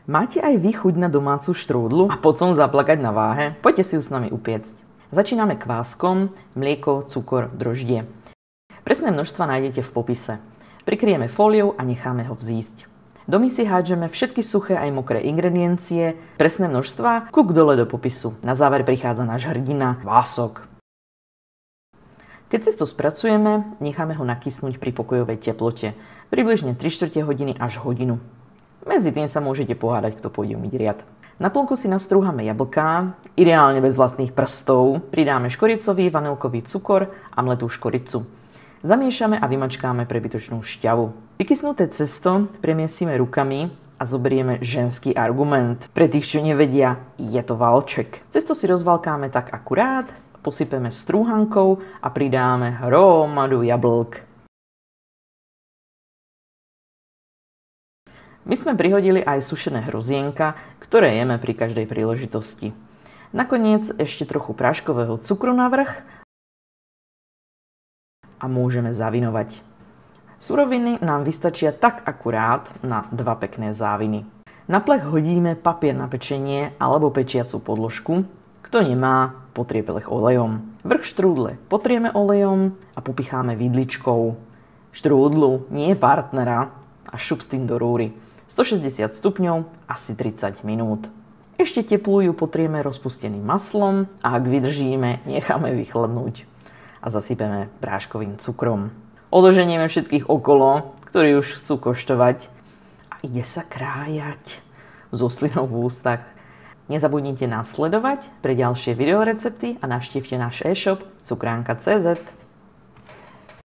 Máte aj vy chuť na domácu štrúdlu a potom zaplakať na váhe? Poďte si ju s nami upiecť. Začíname kváskom, mlieko, cukor, droždie. Presné množstva nájdete v popise. Prikryjeme fóliou a necháme ho vzísť. Do misy hádžeme všetky suché aj mokré ingrediencie, presné množstva, kúk dole do popisu. Na záver prichádza náš hrdina, kvások. Keď cesto spracujeme, necháme ho nakysnúť pri pokojovej teplote, približne 3/4 hodiny až hodinu. Medzi tým sa môžete pohádať, kto pôjde umyť riad. Na plnku si nastrúhame jablká, ideálne bez vlastných prstov, pridáme škoricový, vanilkový cukor a mletú škoricu. Zamiešame a vymačkáme prebytočnú šťavu. Vykysnuté cesto premiesíme rukami a zoberieme ženský argument. Pre tých, čo nevedia, je to valček. Cesto si rozvalkáme tak akurát, posypeme strúhankou a pridáme hromadu jablk. My sme prihodili aj sušené hrozienka, ktoré jeme pri každej príležitosti. Nakoniec ešte trochu práškového cukru navrch a môžeme zavinovať. Suroviny nám vystačia tak akurát na 2 pekné záviny. Na plech hodíme papier na pečenie alebo pečiacu podložku. Kto nemá, potrie plech olejom. Vrch štrúdle potrieme olejom a popicháme vidličkou. Štrúdlu, nie partnera, a šup s tým do rúry. 160 stupňov, asi 30 minút. Ešte teplú ju potrieme rozpusteným maslom a ak vydržíme, necháme vychladnúť a zasypeme práškovým cukrom. Odoženieme všetkých okolo, ktorí už chcú koštovať a ide sa krájať so slinou v ústach. Nezabudnite nás sledovať pre ďalšie videorecepty a navštívte náš e-shop cukránka.cz.